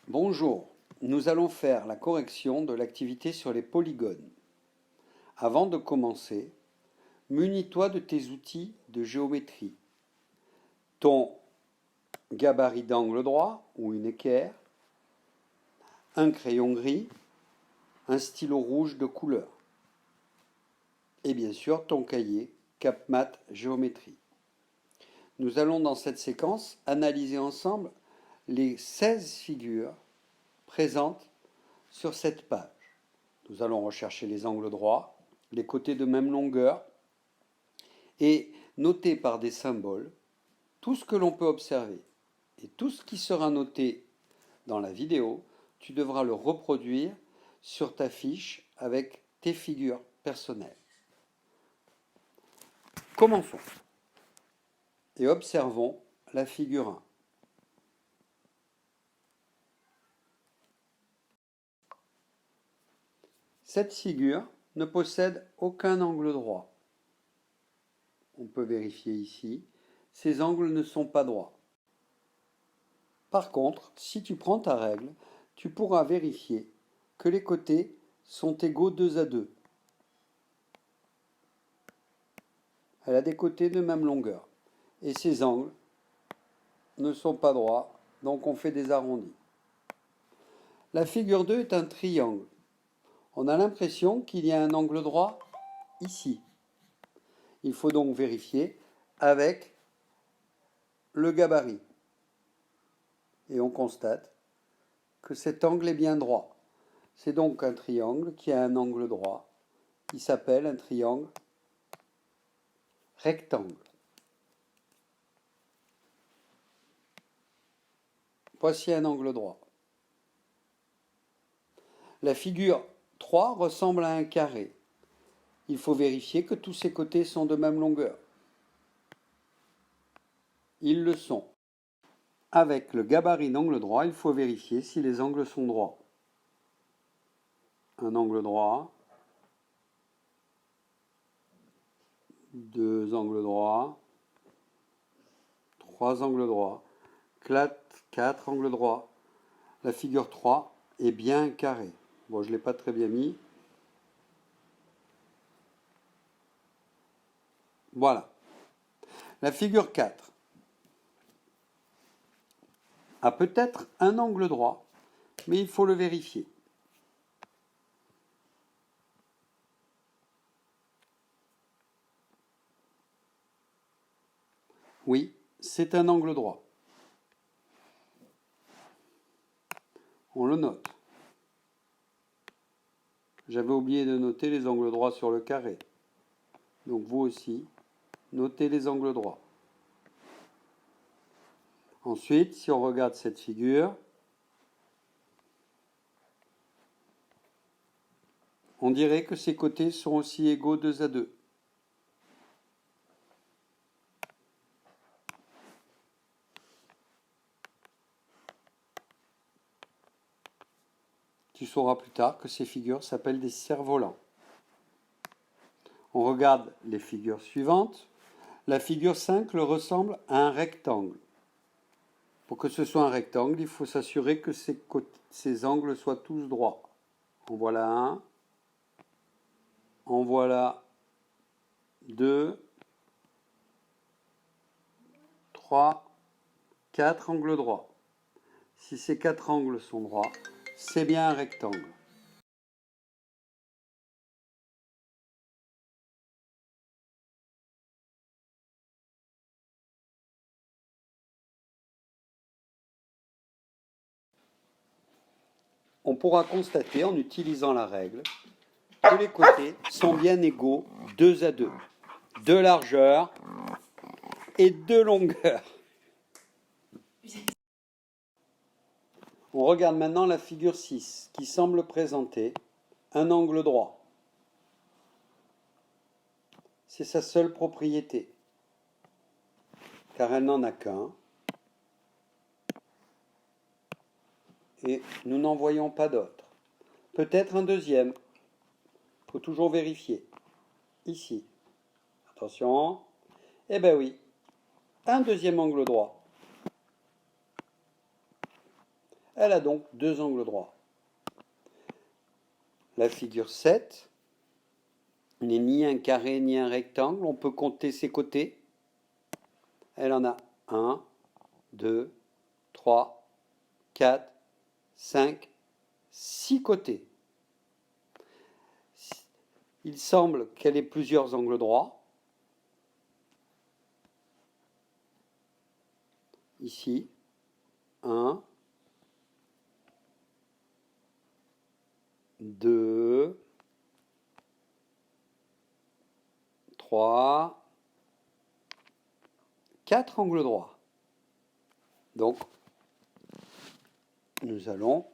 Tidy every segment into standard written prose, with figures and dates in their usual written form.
Bonjour, nous allons faire la correction de l'activité sur les polygones. Avant de commencer, munis-toi de tes outils de géométrie. Ton gabarit d'angle droit ou une équerre, un crayon gris, un stylo rouge de couleur et bien sûr ton cahier CapMath Géométrie. Nous allons dans cette séquence analyser ensemble les 16 figures présentes sur cette page. Nous allons rechercher les angles droits, les côtés de même longueur et noter par des symboles tout ce que l'on peut observer. Et tout ce qui sera noté dans la vidéo, tu devras le reproduire sur ta fiche avec tes figures personnelles. Commençons et observons la figure 1. Cette figure ne possède aucun angle droit. On peut vérifier ici, ces angles ne sont pas droits. Par contre, si tu prends ta règle, tu pourras vérifier que les côtés sont égaux 2 à 2. Elle a des côtés de même longueur. Et ces angles ne sont pas droits, donc on fait des arrondis. La figure 2 est un triangle. On a l'impression qu'il y a un angle droit ici. Il faut donc vérifier avec le gabarit. Et on constate que cet angle est bien droit. C'est donc un triangle qui a un angle droit. Il s'appelle un triangle rectangle. Voici un angle droit. La figure 3 ressemble à un carré. Il faut vérifier que tous ses côtés sont de même longueur. Ils le sont. Avec le gabarit d'angle droit, il faut vérifier si les angles sont droits. Un angle droit, deux angles droits, trois angles droits, quatre angles droits. La figure 3 est bien carrée. Bon, je ne l'ai pas très bien mis. Voilà. La figure 4 a peut-être un angle droit, mais il faut le vérifier. Oui, c'est un angle droit. On le note. J'avais oublié de noter les angles droits sur le carré. Donc vous aussi, notez les angles droits. Ensuite, si on regarde cette figure, on dirait que ses côtés sont aussi égaux 2 à 2. Tu sauras plus tard que ces figures s'appellent des cerfs-volants. On regarde les figures suivantes. La figure 5 le ressemble à un rectangle. Pour que ce soit un rectangle, il faut s'assurer que ces angles soient tous droits. En voilà un. En voilà 2, 3, 4 angles droits. Si ces 4 angles sont droits, c'est bien un rectangle. On pourra constater en utilisant la règle que les côtés sont bien égaux 2 à 2, de largeur et de longueur. On regarde maintenant la figure 6 qui semble présenter un angle droit. C'est sa seule propriété, car elle n'en a qu'un. Et nous n'en voyons pas d'autre. Peut-être un deuxième. Il faut toujours vérifier. Ici. Attention. Eh bien oui. Un deuxième angle droit. Elle a donc deux angles droits. La figure 7 n'est ni un carré ni un rectangle. On peut compter ses côtés. Elle en a 1, 2, 3, 4, 5, 6 côtés. Il semble qu'elle ait plusieurs angles droits. Ici, 1, 2, 3, 4 angles droits. Donc, nous allons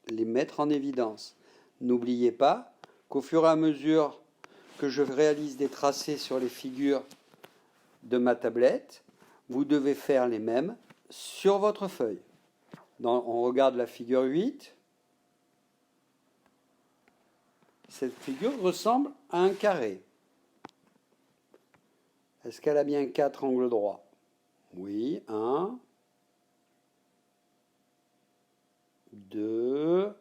les mettre en évidence. N'oubliez pas qu'au fur et à mesure que je réalise des tracés sur les figures de ma tablette, vous devez faire les mêmes sur votre feuille. On regarde la figure 8. Cette figure ressemble à un carré. Est-ce qu'elle a bien 4 angles droits? Oui, 1, 2,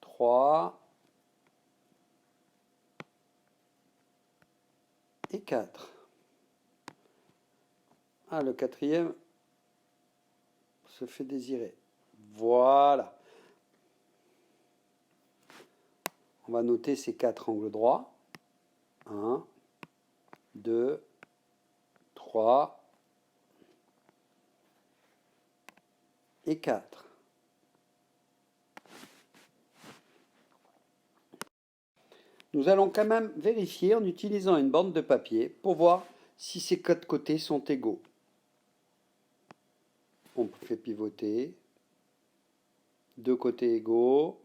3 et 4. Ah, le quatrième se fait désirer. Voilà. On va noter ces 4 angles droits. 1, 2, 3 et 4. Nous allons quand même vérifier en utilisant une bande de papier pour voir si ces 4 côtés sont égaux. On fait pivoter. 2 côtés égaux.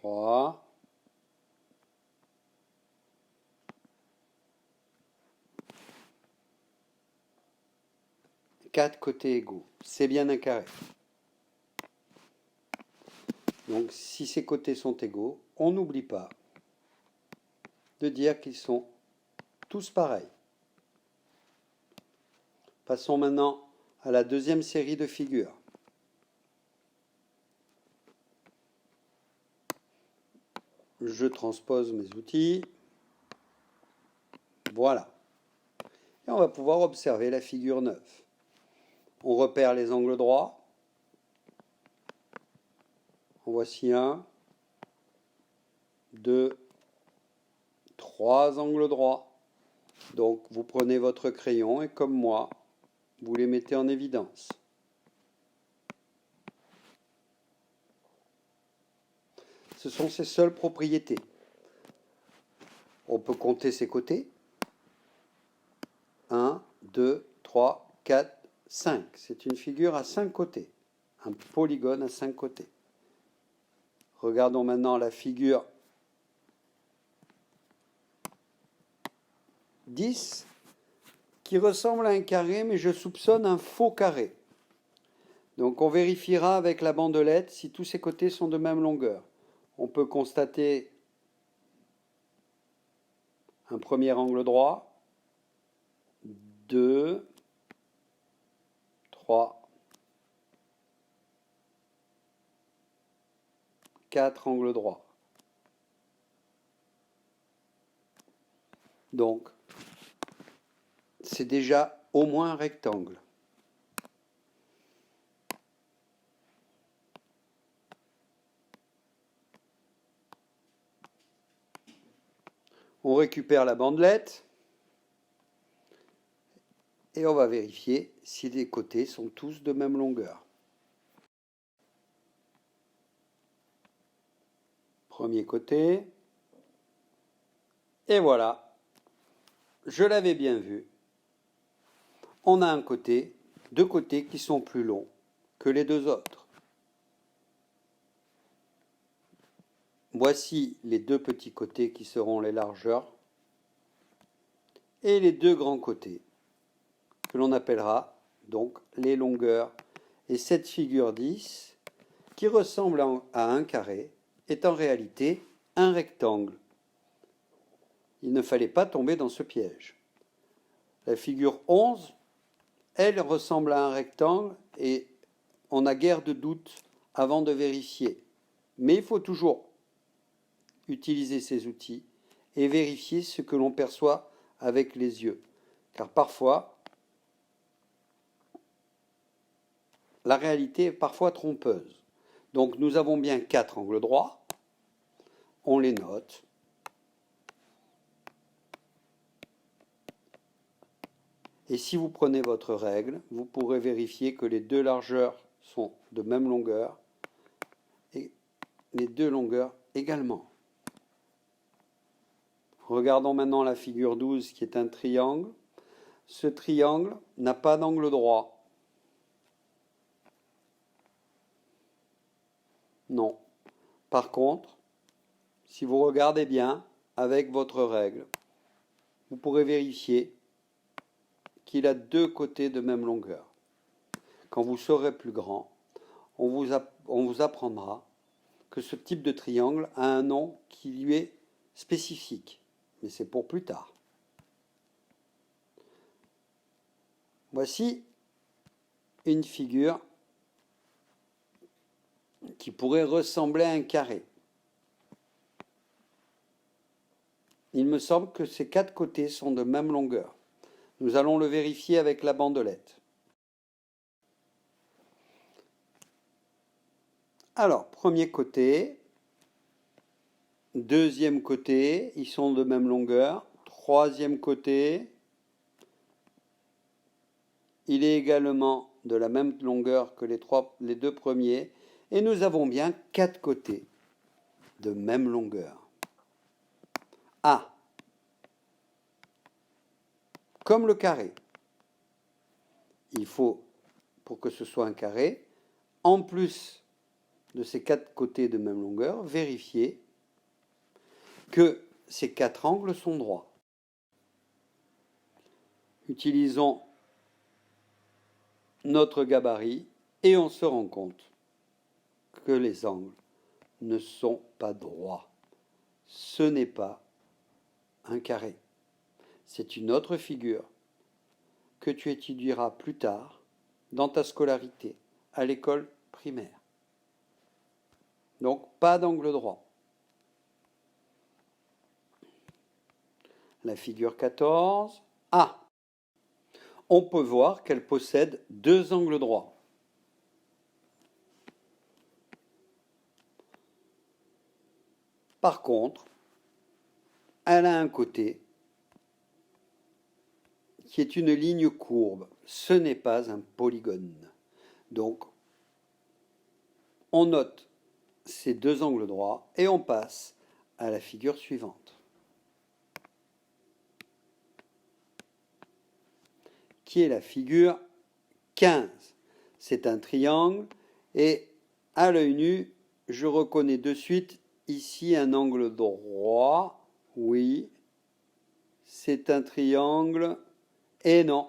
3. 4 côtés égaux. C'est bien un carré. Donc si ces côtés sont égaux, on n'oublie pas de dire qu'ils sont tous pareils. Passons maintenant à la deuxième série de figures. Je transpose mes outils. Voilà. Et on va pouvoir observer la figure 9. On repère les angles droits. En voici un, 2, 3 angles droits. Donc vous prenez votre crayon et comme moi, vous les mettez en évidence. Ce sont ses seules propriétés. On peut compter ses côtés. 1, 2, 3, 4, 5. C'est une figure à 5 côtés. Un polygone à 5 côtés. Regardons maintenant la figure 10 qui ressemble à un carré, mais je soupçonne un faux carré. Donc on vérifiera avec la bandelette si tous ces côtés sont de même longueur. On peut constater un premier angle droit, 2, 3, 4 angles droits. Donc, c'est déjà au moins un rectangle. On récupère la bandelette et on va vérifier si les côtés sont tous de même longueur. Premier côté. Et voilà. Je l'avais bien vu. On a un côté, deux côtés qui sont plus longs que les deux autres. Voici les deux petits côtés qui seront les largeurs et les deux grands côtés que l'on appellera donc les longueurs. Et cette figure 10 qui ressemble à un carré est en réalité un rectangle. Il ne fallait pas tomber dans ce piège. La figure 11, elle ressemble à un rectangle et on n'a guère de doute avant de vérifier. Mais il faut toujours utiliser ces outils et vérifier ce que l'on perçoit avec les yeux. Car parfois, la réalité est parfois trompeuse. Donc nous avons bien 4 angles droits. On les note. Et si vous prenez votre règle, vous pourrez vérifier que les deux largeurs sont de même longueur et les deux longueurs également. Regardons maintenant la figure 12 qui est un triangle. Ce triangle n'a pas d'angle droit. Non. Par contre, si vous regardez bien avec votre règle, vous pourrez vérifier qu'il a deux côtés de même longueur. Quand vous serez plus grand, on vous apprendra que ce type de triangle a un nom qui lui est spécifique, mais c'est pour plus tard. Voici une figure qui pourrait ressembler à un carré. Il me semble que ces 4 côtés sont de même longueur. Nous allons le vérifier avec la bandelette. Alors, premier côté, deuxième côté, ils sont de même longueur. Troisième côté, il est également de la même longueur que les deux premiers. Et nous avons bien 4 côtés de même longueur. Ah, comme le carré. Il faut, pour que ce soit un carré, en plus de ces 4 côtés de même longueur, vérifier que ces 4 angles sont droits. Utilisons notre gabarit et on se rend compte que les angles ne sont pas droits. Ce n'est pas un carré. C'est une autre figure que tu étudieras plus tard dans ta scolarité à l'école primaire. Donc, pas d'angle droit. La figure 14. Ah, on peut voir qu'elle possède 2 angles droits. Par contre, elle a un côté qui est une ligne courbe. Ce n'est pas un polygone. Donc, on note ces 2 angles droits et on passe à la figure suivante, qui est la figure 15. C'est un triangle et à l'œil nu, je reconnais de suite ici un angle droit. Oui, c'est un triangle. Et non,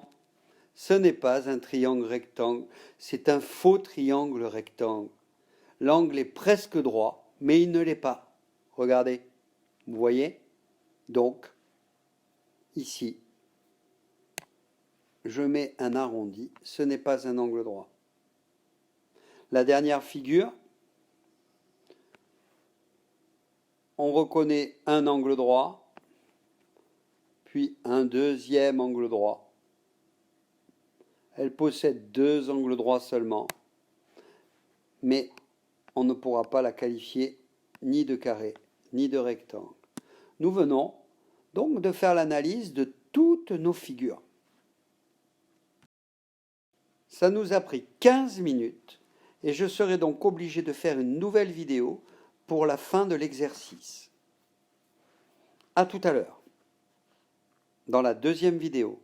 ce n'est pas un triangle rectangle, c'est un faux triangle rectangle. L'angle est presque droit, mais il ne l'est pas. Regardez, vous voyez? Donc, ici, je mets un arrondi, ce n'est pas un angle droit. La dernière figure, on reconnaît un angle droit, puis un deuxième angle droit. Elle possède 2 angles droits seulement, mais on ne pourra pas la qualifier ni de carré, ni de rectangle. Nous venons donc de faire l'analyse de toutes nos figures. Ça nous a pris 15 minutes et je serai donc obligé de faire une nouvelle vidéo pour la fin de l'exercice. À tout à l'heure, dans la deuxième vidéo.